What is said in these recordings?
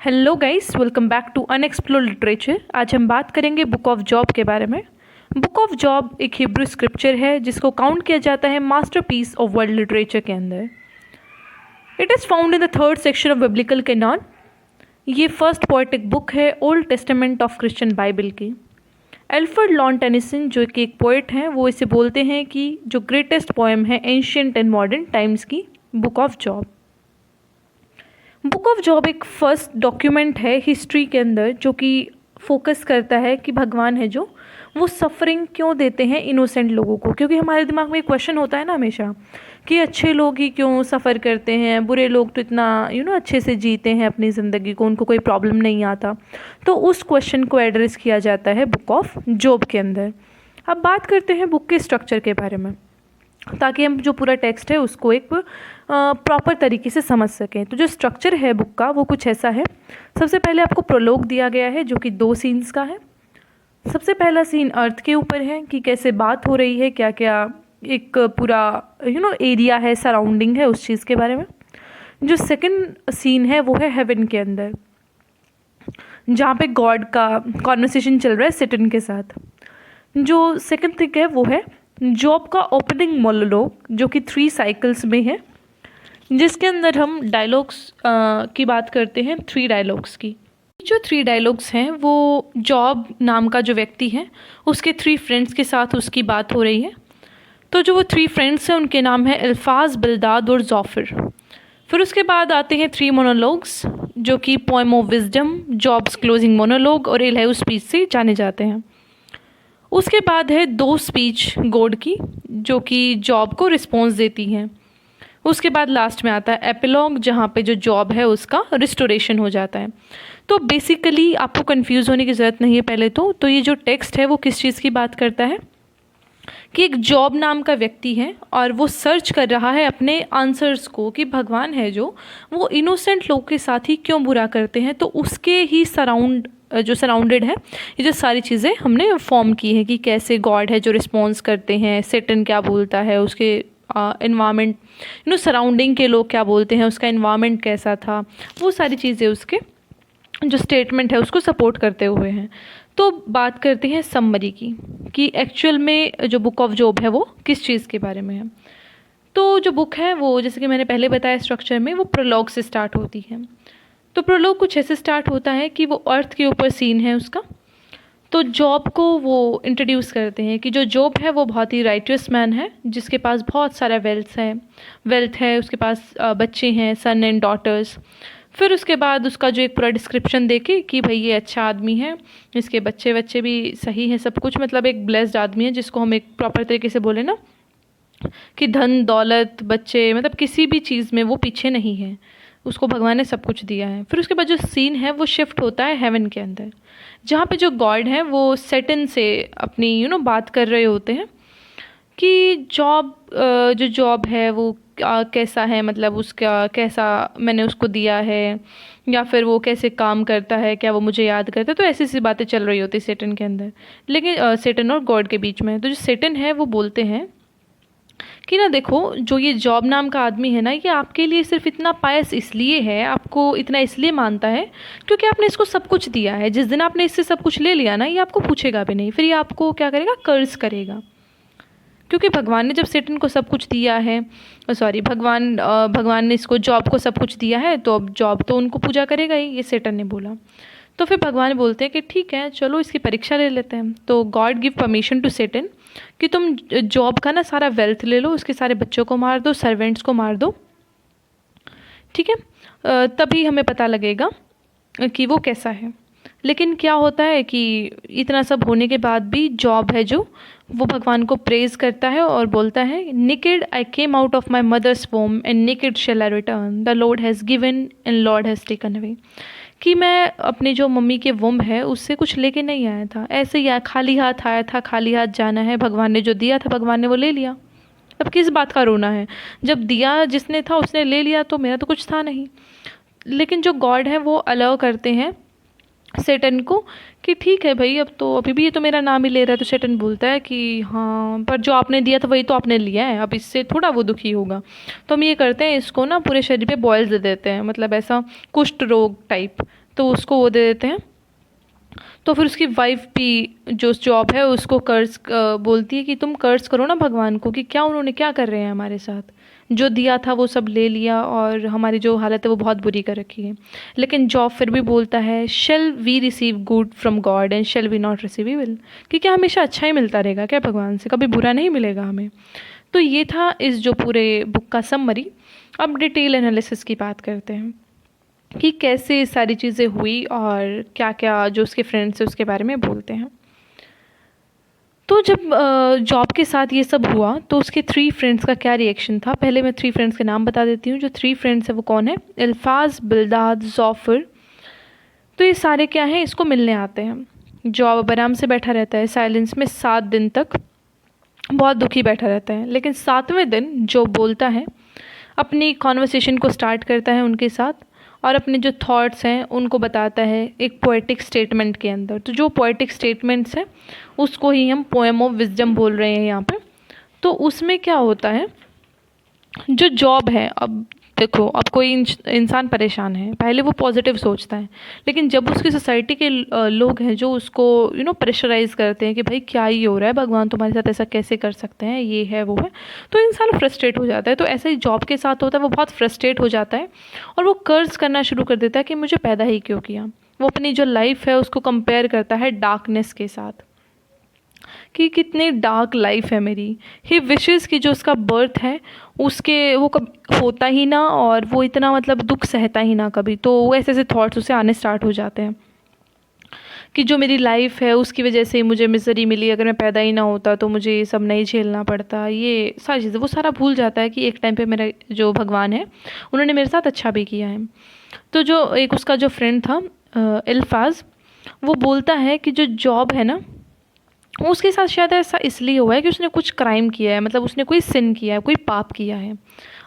Hello guys, welcome back to unexplored literature. आज हम बात करेंगे बुक ऑफ जॉब के बारे में। बुक ऑफ जॉब एक हिब्रू स्क्रिप्चर है जिसको काउंट किया जाता है मास्टरपीस ऑफ वर्ल्ड लिटरेचर के अंदर। It is found in the third section of biblical Canon. ये फर्स्ट पोएटिक बुक है old testament of Christian Bible की। एल्फ्रेड लॉन टेनिसन जो कि एक पोएट हैं, वो इसे बोलते हैं कि जो ग्रेटेस्ट पोएम है एंशियंट एंड मॉडर्न टाइम्स की, book of job. Book of job एक फर्स्ट डॉक्यूमेंट है हिस्ट्री के अंदर जो कि फोकस करता है कि भगवान है जो वो सफरिंग क्यों देते हैं इनोसेंट लोगों को। क्योंकि हमारे दिमाग में एक क्वेश्चन होता है ना हमेशा कि अच्छे लोग ही क्यों सफ़र करते हैं, बुरे लोग तो इतना अच्छे से जीते हैं अपनी ज़िंदगी को, उनको कोई प्रॉब्लम नहीं आता। तो उस क्वेश्चन को एड्रेस किया जाता है बुक ऑफ जॉब के अंदर। अब बात करते हैं बुक के स्ट्रक्चर के बारे में, ताकि हम जो पूरा टेक्स्ट है उसको एक प्रॉपर तरीके से समझ सकें। तो जो स्ट्रक्चर है बुक का वो कुछ ऐसा है। सबसे पहले आपको प्रोलोग दिया गया है जो कि 2 सीन्स का है। सबसे पहला सीन अर्थ के ऊपर है कि कैसे बात हो रही है, क्या क्या एक पूरा एरिया है, सराउंडिंग है उस चीज़ के बारे में। जो सेकंड सीन है वो है हेवन के अंदर, जहाँ पे गॉड का कॉन्वर्सेशन चल रहा है सैटर्न के साथ। जो सेकंड थिंग है वो है जॉब का ओपनिंग मोनोलॉग जो कि 3 साइकिल्स में है, जिसके अंदर हम डायलॉग्स की बात करते हैं, 3 डायलॉग्स की। जो 3 डायलॉग्स हैं वो जॉब नाम का जो व्यक्ति है उसके 3 फ्रेंड्स के साथ उसकी बात हो रही है। तो जो वो 3 फ्रेंड्स हैं उनके नाम है अल्फाज, बिल्दाद और जोफिर। फिर उसके बाद आते हैं 3 मोनोलॉग्स जो कि poem of wisdom, jobs closing monologue और एलहाउ स्पीच से जाने जाते हैं। उसके बाद है 2 स्पीच गॉड की जो कि जॉब को रिस्पॉन्स देती हैं। उसके बाद लास्ट में आता है एपिलॉग, जहाँ पे जो जॉब है उसका रिस्टोरेशन हो जाता है। तो बेसिकली आपको कंफ्यूज होने की ज़रूरत नहीं है। पहले तो ये जो टेक्स्ट है वो किस चीज़ की बात करता है कि एक जॉब नाम का व्यक्ति है और वो सर्च कर रहा है अपने आंसर्स को कि भगवान है जो वो इनोसेंट लोग के साथ ही क्यों बुरा करते हैं। तो उसके ही सराउंडेड है ये जो सारी चीज़ें हमने फॉर्म की है कि कैसे गॉड है जो रिस्पॉन्स करते हैं, सैटर्न क्या बोलता है, उसके इन्वायरमेंट सराउंडिंग के लोग क्या बोलते हैं, उसका इन्वायरमेंट कैसा था, वो सारी चीज़ें उसके जो स्टेटमेंट है उसको सपोर्ट करते हुए हैं। तो बात करते हैं समरी की कि एक्चुअल में जो बुक ऑफ जॉब है वो किस चीज़ के बारे में है। तो जो बुक है वो, जैसे कि मैंने पहले बताया स्ट्रक्चर में, वो प्रोलॉग से स्टार्ट होती है। तो प्रोलॉग कुछ ऐसे स्टार्ट होता है कि वो अर्थ के ऊपर सीन है उसका। तो जॉब को वो इंट्रोड्यूस करते हैं कि जो जॉब है वो बहुत ही राइटियस मैन है जिसके पास बहुत सारा वेल्थ है, उसके पास बच्चे हैं, सन एंड डॉटर्स। फिर उसके बाद उसका जो एक पूरा डिस्क्रिप्शन देके कि भाई ये अच्छा आदमी है, इसके बच्चे भी सही हैं, सब कुछ मतलब एक ब्लेस्ड आदमी है, जिसको हम एक प्रॉपर तरीके से बोले ना कि धन दौलत बच्चे मतलब किसी भी चीज़ में वो पीछे नहीं है, उसको भगवान ने सब कुछ दिया है। फिर उसके बाद जो सीन है वो शिफ्ट होता है हेवन के अंदर, जहाँ पे जो गॉड हैं वो सैटर्न से अपनी बात कर रहे होते हैं कि जो जॉब है वो कैसा है, मतलब उसका कैसा मैंने उसको दिया है, या फिर वो कैसे काम करता है, क्या वो मुझे याद करता है। तो ऐसी बातें चल रही होती है सैटर्न के अंदर, लेकिन सैटर्न और गॉड के बीच में। तो जो सैटर्न है वो बोलते हैं कि ना देखो, जो ये जॉब नाम का आदमी है ना, ये आपके लिए सिर्फ इतना पायस इसलिए है, आपको इतना इसलिए मानता है क्योंकि आपने इसको सब कुछ दिया है। जिस दिन आपने इससे सब कुछ ले लिया ना, ये आपको पूछेगा भी नहीं, फिर ये आपको क्या करेगा, कर्ज करेगा। क्योंकि भगवान ने जब सैटर्न को सब कुछ दिया है, भगवान ने इसको जॉब को सब कुछ दिया है, तो अब जॉब तो उनको पूजा करेगा ही, ये सैटर्न ने बोला। तो फिर भगवान बोलते हैं कि ठीक है चलो इसकी परीक्षा ले लेते हैं। तो God give permission to Saturn कि तुम जॉब का ना सारा वेल्थ ले लो, उसके सारे बच्चों को मार दो, सर्वेंट्स को मार दो, ठीक है, तभी हमें पता लगेगा कि वो कैसा है। लेकिन क्या होता है कि इतना सब होने के बाद भी जॉब है जो वो भगवान को प्रेज़ करता है और बोलता है, naked I came out of my mother's womb and naked shall I return, the lord has given and lord has taken away. कि मैं अपनी जो मम्मी के वुम्ब है उससे कुछ लेके नहीं आया था, ऐसे ही खाली हाथ आया था, खाली हाथ जाना है। भगवान ने जो दिया था भगवान ने वो ले लिया, अब किस बात का रोना है, जब दिया जिसने था उसने ले लिया, तो मेरा तो कुछ था नहीं। लेकिन जो गॉड है वो अलाउ करते हैं सैटर्न को कि ठीक है भाई, अब तो अभी भी ये तो मेरा नाम ही ले रहा है। तो सैटर्न बोलता है कि हाँ, पर जो आपने दिया था वही तो आपने लिया है, अब इससे थोड़ा वो दुखी होगा। तो हम ये करते हैं, इसको ना पूरे शरीर पे बॉयल्स दे देते हैं, मतलब ऐसा कुष्ठ रोग टाइप, तो उसको वो दे देते हैं। तो फिर उसकी वाइफ भी जो जॉब है उसको कर्ज बोलती है कि तुम कर्ज करो ना भगवान को कि क्या उन्होंने क्या कर रहे हैं हमारे साथ, जो दिया था वो सब ले लिया और हमारी जो हालत है वो बहुत बुरी कर रखी है। लेकिन जॉब फिर भी बोलता है shall we receive good from God and shall we not receive evil, कि क्या हमेशा अच्छा ही मिलता रहेगा क्या भगवान से, कभी बुरा नहीं मिलेगा हमें। तो ये था इस जो पूरे बुक का समरी। अब डिटेल एनालिसिस की बात करते हैं कि कैसे सारी चीज़ें हुई और क्या क्या जो उसके फ्रेंड्स हैं उसके बारे में बोलते हैं। तो जब जॉब के साथ ये सब हुआ तो उसके 3 फ्रेंड्स का क्या रिएक्शन था, पहले मैं 3 फ्रेंड्स के नाम बता देती हूँ। जो 3 फ्रेंड्स हैं वो कौन है, अल्फाज, बिल्दाद, ज़ौफ़र। तो ये सारे क्या हैं, इसको मिलने आते हैं। जॉब अब आराम से बैठा रहता है साइलेंस में 7 दिन तक, बहुत दुखी बैठा रहता है। लेकिन 7वें दिन जो बोलता है, अपनी कॉन्वर्सेशन को स्टार्ट करता है उनके साथ और अपने जो थॉट्स हैं उनको बताता है एक पोएटिक स्टेटमेंट के अंदर। तो जो पोएटिक स्टेटमेंट्स हैं उसको ही हम पोएम ऑफ विजडम बोल रहे हैं यहाँ पे। तो उसमें क्या होता है, जो जॉब है, अब देखो अब कोई इंसान परेशान है, पहले वो पॉजिटिव सोचता है, लेकिन जब उसकी सोसाइटी के लोग हैं जो उसको प्रेशराइज करते हैं कि भाई क्या ही हो रहा है, भगवान तुम्हारे साथ ऐसा कैसे कर सकते हैं, ये है वो है, तो इंसान फ्रस्ट्रेट हो जाता है। तो ऐसा ही जॉब के साथ होता है, वो बहुत फ्रस्ट्रेट हो जाता है और वो कर्ज करना शुरू कर देता है कि मुझे पैदा ही क्यों किया। वो अपनी जो लाइफ है उसको कंपेयर करता है डार्कनेस के साथ कि कितनी डार्क लाइफ है मेरी। ही विशेज़ कि जो उसका बर्थ है उसके वो कभी होता ही ना और वो इतना मतलब दुख सहता ही ना कभी। तो वो ऐसे ऐसे थॉट्स उसे आने स्टार्ट हो जाते हैं कि जो मेरी लाइफ है उसकी वजह से मुझे मिजरी मिली, अगर मैं पैदा ही ना होता तो मुझे ये सब नहीं झेलना पड़ता, ये सारी चीज़ें। वो सारा भूल जाता है कि एक टाइम पे मेरा जो भगवान है उन्होंने मेरे साथ अच्छा भी किया है। तो जो एक उसका जो फ्रेंड था अल्फाज, वो बोलता है कि जो जॉब है ना उसके साथ शायद ऐसा इसलिए हुआ है कि उसने कुछ क्राइम किया है, मतलब उसने कोई सिन किया है, कोई पाप किया है।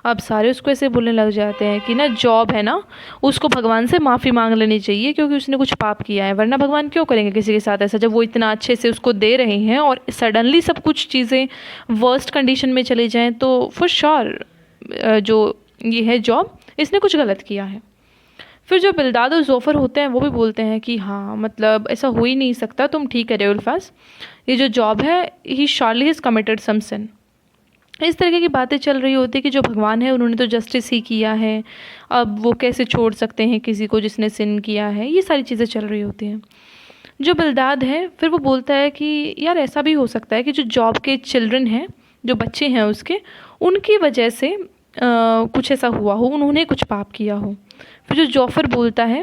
अब सारे उसको ऐसे बोलने लग जाते हैं कि ना जॉब है ना उसको भगवान से माफ़ी मांग लेनी चाहिए क्योंकि उसने कुछ पाप किया है, वरना भगवान क्यों करेंगे किसी के साथ ऐसा, जब वो इतना अच्छे से उसको दे रहे हैं और सडनली सब कुछ चीज़ें वर्स्ट कंडीशन में चली जाएँ तो फॉर श्योर जो ये है जॉब, इसने कुछ गलत किया है। फिर जो बिल्दाद और ज़ौफ़र होते हैं वो भी बोलते हैं कि हाँ मतलब ऐसा हो ही नहीं सकता, तुम ठीक कह रहे हो अल्फाज, ये जो जॉब है ही शॉर्टली हैज़ कमिटेड सम सिन। इस तरीके की बातें चल रही होती है कि जो भगवान है उन्होंने तो जस्टिस ही किया है, अब वो कैसे छोड़ सकते हैं किसी को जिसने सिन किया है, ये सारी चीज़ें चल रही होती हैं। जो बिल्दाद है फिर वो बोलता है कि यार ऐसा भी हो सकता है कि जो जॉब के चिल्ड्रन हैं, जो बच्चे हैं उसके, उनकी वजह से कुछ ऐसा हुआ हो, उन्होंने कुछ पाप किया हो। फिर जो जौफ़र बोलता है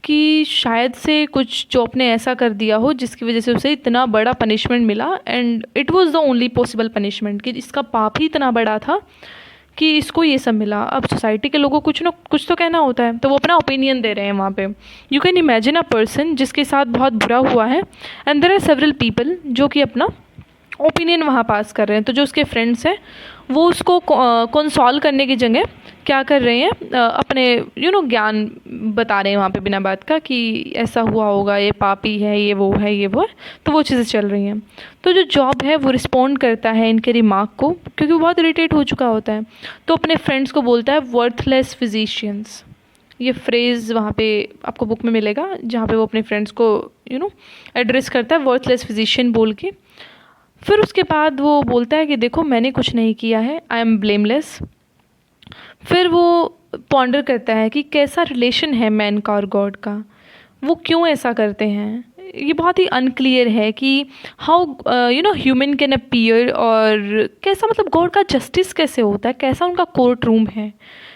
कि शायद से कुछ जॉब ने ऐसा कर दिया हो जिसकी वजह से उसे इतना बड़ा पनिशमेंट मिला and it was the only possible punishment, कि इसका पाप ही इतना बड़ा था कि इसको ये सब मिला। अब सोसाइटी के लोगों को कुछ ना कुछ तो कहना होता है, तो वो अपना ओपिनियन दे रहे हैं वहाँ पे। You can imagine a person जिसके साथ बहुत बुरा हुआ है and there are several people जो कि अपना ओपिनियन वहाँ पास कर रहे हैं। तो जो उसके फ्रेंड्स हैं वो उसको कंसोल करने की जगह क्या कर रहे हैं, अपने ज्ञान बता रहे हैं वहाँ पे बिना बात का कि ऐसा हुआ होगा, ये पापी है, ये वो है, ये वो है। तो वो चीज़ें चल रही हैं। तो जो जॉब है वो रिस्पॉन्ड करता है इनके रिमार्क को क्योंकि वो बहुत इरिटेट हो चुका होता है। तो अपने फ्रेंड्स को बोलता है वर्थलेस फिजिशियंस। ये फ्रेज़ वहाँ पे आपको बुक में मिलेगा जहाँ पे वो अपने फ्रेंड्स को एड्रेस करता है वर्थलेस फिजिशियन बोल के। फिर उसके बाद वो बोलता है कि देखो मैंने कुछ नहीं किया है, आई एम ब्लेमलेस। फिर वो पॉन्डर करता है कि कैसा रिलेशन है मैन का और गॉड का, वो क्यों ऐसा करते हैं। ये बहुत ही अनक्लियर है कि हाउ ह्यूमन कैन अपीयर, और कैसा मतलब गॉड का जस्टिस कैसे होता है, कैसा उनका कोर्ट रूम है,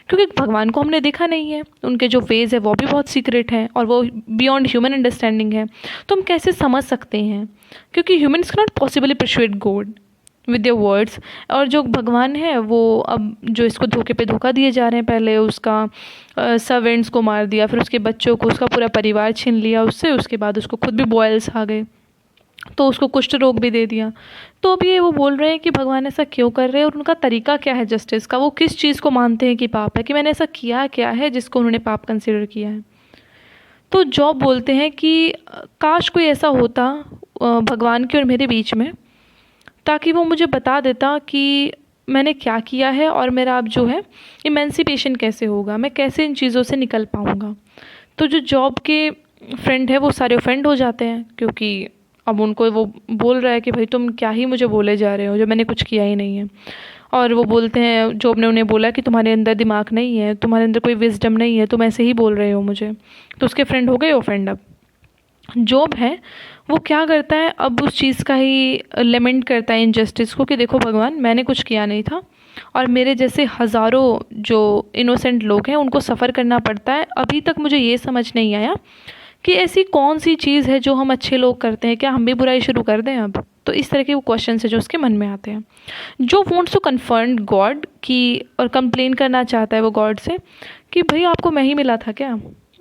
क्योंकि भगवान को हमने देखा नहीं है, उनके जो वेज़ है वो भी बहुत सीक्रेट हैं और वो बियॉन्ड ह्यूमन अंडरस्टैंडिंग है। तो हम कैसे समझ सकते हैं, क्योंकि humans can not possibly persuade God with their words. और जो भगवान है वो अब जो इसको धोखे पे धोखा दिए जा रहे हैं, पहले उसका सर्वेंट्स को मार दिया, फिर उसके बच्चों को, उसका पूरा परिवार छीन लिया उससे, उसके बाद उसको खुद भी बॉयल्स आ गए तो उसको कुष्ठ रोग भी दे दिया। तो अभी ये वो बोल रहे हैं कि भगवान ऐसा क्यों कर रहे हैं और उनका तरीका क्या है जस्टिस का, वो किस चीज़ को मानते हैं कि पाप है, कि मैंने ऐसा किया क्या है जिसको उन्होंने पाप कंसिडर किया है। तो जॉब बोलते हैं कि काश कोई ऐसा होता भगवान के और मेरे बीच में, ताकि वो मुझे बता देता कि मैंने क्या किया है और मेरा अब जो है इमेंसिपेशन कैसे होगा, मैं कैसे इन चीज़ों से निकल पाऊँगा। तो जो जॉब के फ्रेंड है वो सारे ऑफेंड हो जाते हैं, क्योंकि अब उनको वो बोल रहा है कि भाई तुम क्या ही मुझे बोले जा रहे हो जो मैंने कुछ किया ही नहीं है। और वो बोलते हैं, जॉब ने उन्हें बोला कि तुम्हारे अंदर दिमाग नहीं है, तुम्हारे अंदर कोई विजडम नहीं है, तुम ऐसे ही बोल रहे हो मुझे। तो उसके फ्रेंड हो गए ऑफेंड। अब जॉब है वो क्या करता है, अब उस चीज़ का ही लेमेंट करता है इनजस्टिस को, कि देखो भगवान मैंने कुछ किया नहीं था और मेरे जैसे हज़ारों जो इनोसेंट लोग हैं उनको सफ़र करना पड़ता है। अभी तक मुझे ये समझ नहीं आया कि ऐसी कौन सी चीज़ है जो हम अच्छे लोग करते हैं, क्या हम भी बुराई शुरू कर दें अब। तो इस तरह के वो क्वेश्चन है जो उसके मन में आते हैं। जो वॉन्ट्स टू कन्फर्म गॉड की, और कंप्लेन करना चाहता है वो गॉड से कि भाई आपको मैं ही मिला था क्या,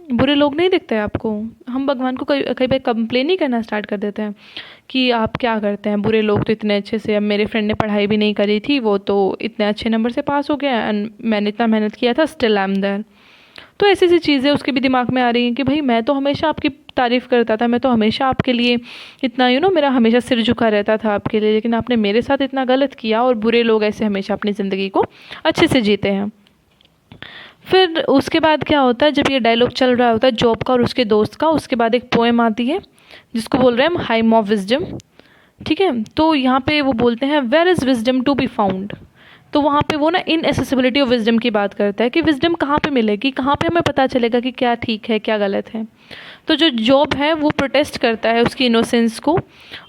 बुरे लोग नहीं दिखते आपको। हम भगवान को कई कई बार कंप्लेन ही करना स्टार्ट कर देते हैं कि आप क्या करते हैं, बुरे लोग तो इतने अच्छे से, अब मेरे फ्रेंड ने पढ़ाई भी नहीं करी थी, वो तो इतने अच्छे नंबर से पास हो गया एंड मैंने इतना मेहनत किया था, स्टिल आई एम देयर। तो ऐसी ऐसी चीज़ें उसके भी दिमाग में आ रही हैं कि भाई मैं तो हमेशा आपकी तारीफ़ करता था, मैं तो हमेशा आपके लिए इतना मेरा हमेशा सिर झुका रहता था आपके लिए, लेकिन आपने मेरे साथ इतना गलत किया, और बुरे लोग ऐसे हमेशा अपनी ज़िंदगी को अच्छे से जीते हैं। फिर उसके बाद क्या होता है, जब ये डायलॉग चल रहा होता है जॉब का और उसके दोस्त का, उसके बाद एक पोएम आती है जिसको बोल रहे हैं हम हाइम ऑफ विजडम। ठीक है, तो यहाँ पे वो बोलते हैं where is wisdom to be found. तो वहाँ पे वो ना इनएसेसिबिलिटी ऑफ विजडम की बात करता है कि विजडम कहाँ पे मिलेगी, कहाँ पे हमें पता चलेगा कि क्या ठीक है क्या गलत है। तो जो जॉब है वो प्रोटेस्ट करता है उसकी इनोसेंस को,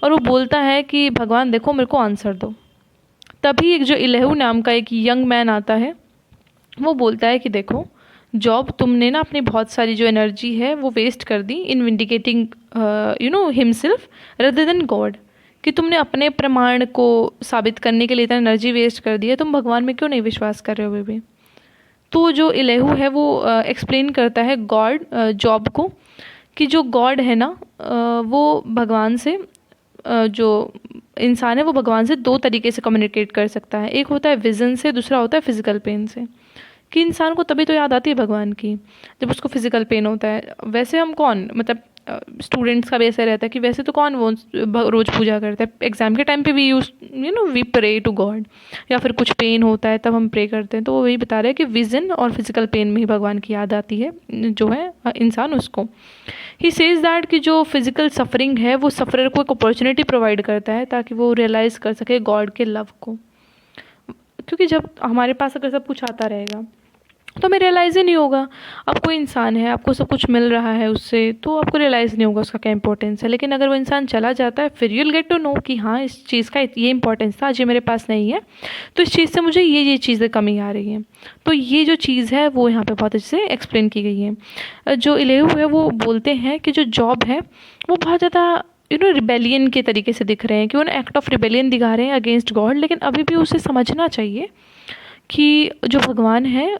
और वो बोलता है कि भगवान देखो मेरे को आंसर दो। तभी एक जो इलेहू नाम का एक यंग मैन आता है, वो बोलता है कि देखो जॉब, तुमने ना अपनी बहुत सारी जो एनर्जी है वो वेस्ट कर दी इन विंडिकेटिंग हिमसेल्फ रदर देन गॉड, कि तुमने अपने प्रमाण को साबित करने के लिए इतना एनर्जी वेस्ट कर दिया, तुम भगवान में क्यों नहीं विश्वास कर रहे हो अभी भी। तो जो इलेहू है वो एक्सप्लेन करता है गॉड जॉब को, कि जो गॉड है ना वो भगवान से जो इंसान है वो भगवान से दो तरीके से कम्युनिकेट कर सकता है। एक होता है विज़न से, दूसरा होता है फिज़िकल पेन से। कि इंसान को तभी तो याद आती है भगवान की जब उसको फिज़िकल पेन होता है। वैसे हम कौन, मतलब स्टूडेंट्स का भी ऐसा रहता है कि वैसे तो कौन वो रोज़ पूजा करता है, एग्ज़ाम के टाइम पे we use we pray to God, या फिर कुछ पेन होता है तब हम प्रे करते हैं। तो वो वही बता रहे हैं कि विज़न और फिज़िकल पेन में ही भगवान की याद आती है जो है इंसान उसको। ही सेज़ दैट कि जो फिज़िकल सफरिंग है वो सफ़रर को एक अपॉर्चुनिटी प्रोवाइड करता है ताकि वो रियलाइज़ कर सके गॉड के लव को। क्योंकि जब हमारे पास अगर सब कुछ आता रहेगा तो हमें रियलाइज़ ही नहीं होगा। अब कोई इंसान है, आपको सब कुछ मिल रहा है उससे, तो आपको रियलाइज़ नहीं होगा उसका क्या इंपॉर्टेंस है। लेकिन अगर वो इंसान चला जाता है फिर यूल गेट टू नो कि हाँ इस चीज़ का ये इंपॉर्टेंस था, आज ये मेरे पास नहीं है, तो इस चीज़ से मुझे ये चीज़ें कमी आ रही हैं। तो ये जो चीज़ है वो यहाँ पे बहुत अच्छे से एक्सप्लेन की गई है। जो इलेहू है वो बोलते हैं कि जो जॉब है वो बहुत ज़्यादा रिबेलियन के तरीके से दिख रहे हैं, कि वो एक्ट ऑफ रिबेलियन दिखा रहे हैं अगेंस्ट गॉड, लेकिन अभी भी उसे समझना चाहिए कि जो भगवान है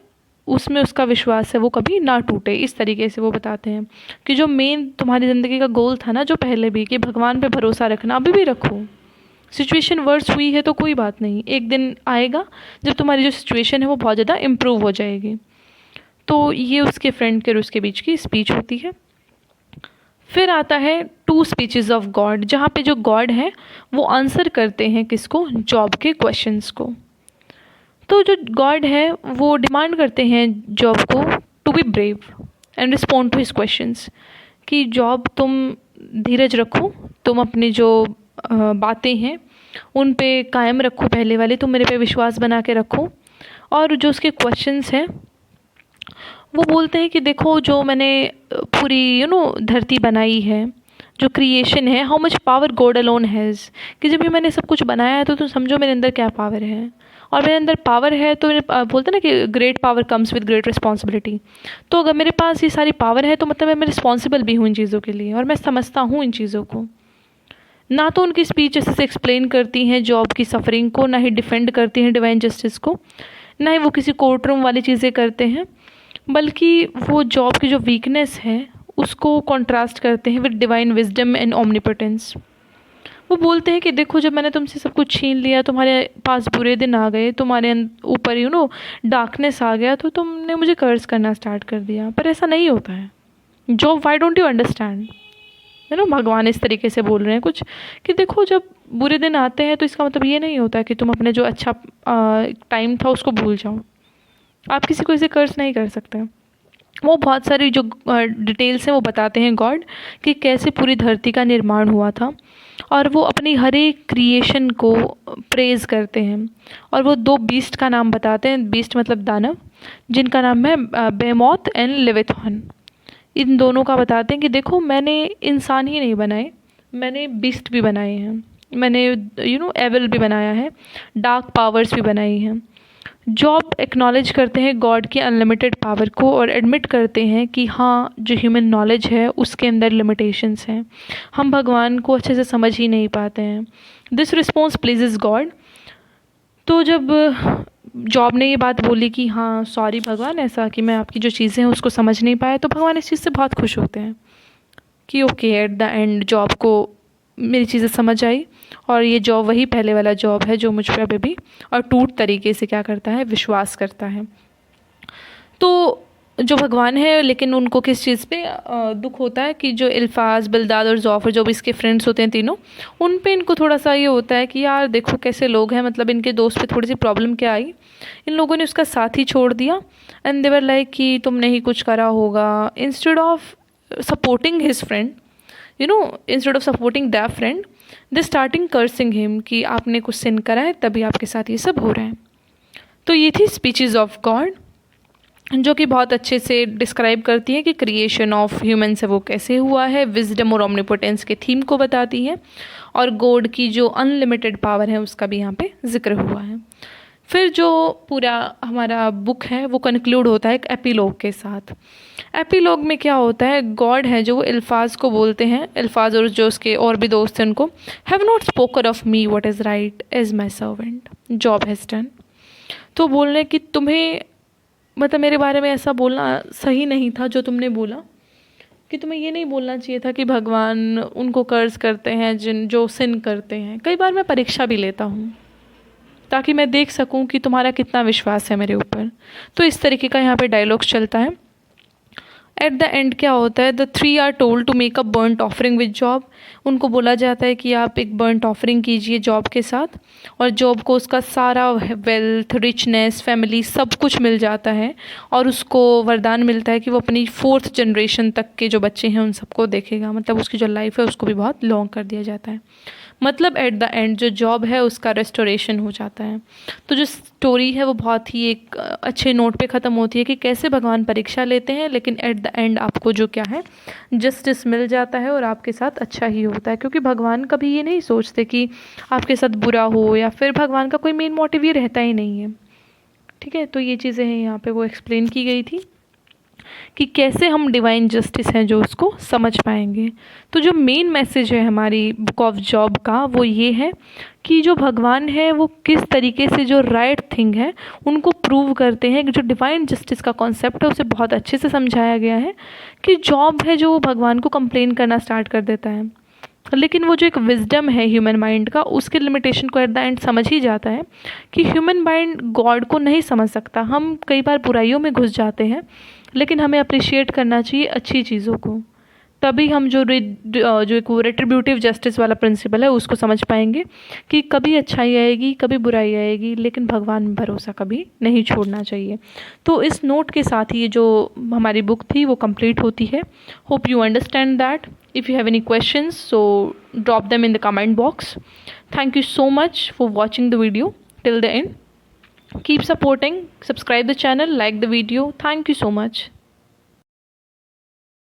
उसमें उसका विश्वास है वो कभी ना टूटे। इस तरीके से वो बताते हैं कि जो मेन तुम्हारी ज़िंदगी का गोल था ना जो पहले भी, कि भगवान पे भरोसा रखना, अभी भी रखो। सिचुएशन वर्स हुई है तो कोई बात नहीं, एक दिन आएगा जब तुम्हारी जो सिचुएशन है वो बहुत ज़्यादा इम्प्रूव हो जाएगी। तो ये उसके फ्रेंड के और उसके बीच की स्पीच होती है। फिर आता है टू स्पीचेस ऑफ गॉड, जहाँ पे जो गॉड है वो आंसर करते हैं किसको, जॉब के क्वेश्चंस को। तो जो गॉड है वो डिमांड करते हैं जॉब को to be brave and respond to his questions, कि जॉब तुम धीरज रखो, तुम अपनी जो बातें हैं उन पे कायम रखो, पहले वाली तुम मेरे पे विश्वास बना के रखो। और जो उसके क्वेश्चंस हैं वो बोलते हैं कि देखो जो मैंने पूरी धरती बनाई है, जो क्रिएशन है, how much power God alone has, कि जब भी मैंने सब कुछ बनाया है तो तुम समझो मेरे अंदर क्या पावर है। और मेरे अंदर पावर है तो बोलते हैं ना कि great power comes with great responsibility. तो अगर मेरे पास ये सारी पावर है तो मतलब मैं रिस्पॉन्सिबल भी हूँ इन चीज़ों के लिए, और मैं समझता हूँ इन चीज़ों को। ना तो उनकी स्पीच ऐसे से एक्सप्लेन करती हैं जॉब की सफरिंग को, ना ही डिफेंड करती हैं डिवाइन जस्टिस को, ना ही वो किसी कोर्ट रूम वाली चीज़ें करते हैं, बल्कि वो जॉब की जो वीकनेस है उसको कॉन्ट्रास्ट करते हैं with divine wisdom and omnipotence. वो बोलते हैं कि देखो जब मैंने तुमसे सब कुछ छीन लिया, तुम्हारे पास बुरे दिन आ गए, तुम्हारे ऊपर डार्कनेस आ गया, तो तुमने मुझे कर्ज करना स्टार्ट कर दिया। पर ऐसा नहीं होता है। Job, why don't you understand, भगवान इस तरीके से बोल रहे हैं कुछ, कि देखो जब बुरे दिन आते हैं तो इसका मतलब ये नहीं होता कि तुम अपने जो अच्छा टाइम था उसको भूल जाओ। आप किसी को इसे कर्ज नहीं कर सकते। वो बहुत सारी जो डिटेल्स हैं वो बताते हैं गॉड कि कैसे पूरी धरती का निर्माण हुआ था, और वो अपनी हर एक क्रिएशन को प्रेज़ करते हैं। और वो दो बीस्ट का नाम बताते हैं, बीस्ट मतलब दानव, जिनका नाम है बेमौत एंड लेविथॉन। इन दोनों का बताते हैं कि देखो मैंने इंसान ही नहीं बनाए, मैंने बीस्ट भी बनाए हैं, मैंने एविल भी बनाया है, डार्क पावर्स भी बनाई हैं। जॉब एक्नॉलेज करते हैं गॉड की अनलिमिटेड पावर को और एडमिट करते हैं कि हाँ, जो ह्यूमन नॉलेज है उसके अंदर लिमिटेशंस हैं, हम भगवान को अच्छे से समझ ही नहीं पाते हैं। This response pleases God. तो जब जॉब ने ये बात बोली कि हाँ सॉरी भगवान, ऐसा कि मैं आपकी जो चीज़ें हैं उसको समझ नहीं पाया, तो भगवान इस चीज़ से बहुत खुश होते हैं कि okay, at the end job को मेरी चीज़ें समझ आई, और ये जॉब वही पहले वाला जॉब है जो मुझ पे अभी भी और टूट तरीके से क्या करता है, विश्वास करता है। तो जो भगवान है, लेकिन उनको किस चीज़ पे दुख होता है कि जो इल्फाज, बिल्दाद और ज़ौफ़र जो भी इसके फ्रेंड्स होते हैं तीनों, उन पे इनको थोड़ा सा ये होता है कि यार देखो कैसे लोग हैं, मतलब इनके दोस्त पे थोड़ी सी प्रॉब्लम क्या आई, इन लोगों ने उसका साथ ही छोड़ दिया। एंड दे वर लाइक कि तुमने ही कुछ करा होगा, instead of supporting his friend, instead of supporting that friend, they starting cursing him कि आपने कुछ सिन करा है तभी आपके साथ ये सब हो रहा है। तो ये थी स्पीचेस ऑफ गॉड, जो कि बहुत अच्छे से डिस्क्राइब करती है कि क्रिएशन ऑफ ह्यूमन से वो कैसे हुआ है, विजडम और ओमनिपोटेंस के थीम को बताती है, और गॉड की जो अनलिमिटेड पावर है उसका भी यहाँ पे जिक्र हुआ है। फिर जो पूरा हमारा बुक है वो कंक्लूड होता है एक एपीलॉग के साथ। एपीलॉग में क्या होता है, गॉड है जो वो इल्फाज को बोलते हैं, इल्फाज और जो उसके और भी दोस्त हैं उनको, have not spoken of me what is right as my servant Job has done. तो बोल रहे कि तुम्हें, मतलब मेरे बारे में ऐसा बोलना सही नहीं था जो तुमने बोला, कि तुम्हें ये नहीं बोलना चाहिए था कि भगवान उनको कर्ज करते हैं जो सिन करते हैं। कई बार मैं परीक्षा भी लेता हूँ ताकि मैं देख सकूं कि तुम्हारा कितना विश्वास है मेरे ऊपर। तो इस तरीके का यहाँ पे डायलॉग्स चलता है। एट द एंड क्या होता है, the three are told to make a burnt offering with Job. उनको बोला जाता है कि आप एक बर्न्ट ऑफरिंग कीजिए जॉब के साथ, और जॉब को उसका सारा वेल्थ, रिचनेस, फैमिली सब कुछ मिल जाता है, और उसको वरदान मिलता है कि वो अपनी 4th जनरेशन तक के जो बच्चे हैं उन सबको देखेगा, मतलब उसकी जो लाइफ है उसको भी बहुत लॉन्ग कर दिया जाता है। मतलब एट द एंड जो जॉब है उसका रेस्टोरेशन हो जाता है। तो जो स्टोरी है वो बहुत ही एक अच्छे नोट पे ख़त्म होती है कि कैसे भगवान परीक्षा लेते हैं, लेकिन एट द एंड आपको जो क्या है, जस्टिस मिल जाता है और आपके साथ अच्छा ही होता है, क्योंकि भगवान कभी ये नहीं सोचते कि आपके साथ बुरा हो, या फिर भगवान का कोई मेन मोटिव ये रहता ही नहीं है। ठीक है, तो ये चीज़ें हैं यहाँ पे वो एक्सप्लेन की गई थी कि कैसे हम डिवाइन जस्टिस हैं जो उसको समझ पाएंगे। तो जो मेन मैसेज है हमारी बुक ऑफ जॉब का वो ये है कि जो भगवान है वो किस तरीके से जो राइट थिंग है उनको प्रूव करते हैं। जो डिवाइन जस्टिस का कॉन्सेप्ट है उसे बहुत अच्छे से समझाया गया है कि जॉब है जो भगवान को कंप्लेन करना स्टार्ट कर देता है, लेकिन वो जो एक विजडम है ह्यूमन माइंड का, उसके लिमिटेशन को एट द एंड समझ ही जाता है कि ह्यूमन माइंड गॉड को नहीं समझ सकता। हम कई बार बुराइयों में घुस जाते हैं, लेकिन हमें अप्रिशिएट करना चाहिए अच्छी चीज़ों को, तभी हम जो एक रेट्रिब्यूटिव जस्टिस वाला प्रिंसिपल है उसको समझ पाएंगे कि कभी अच्छाई आएगी कभी बुराई आएगी, लेकिन भगवान में भरोसा कभी नहीं छोड़ना चाहिए। तो इस नोट के साथ ही जो हमारी बुक थी वो कंप्लीट होती है। Hope you understand that. If you have any questions so drop them in the comment box. Thank you so much for watching the video till the end. Keep supporting, subscribe the channel, like the video. Thank you so much.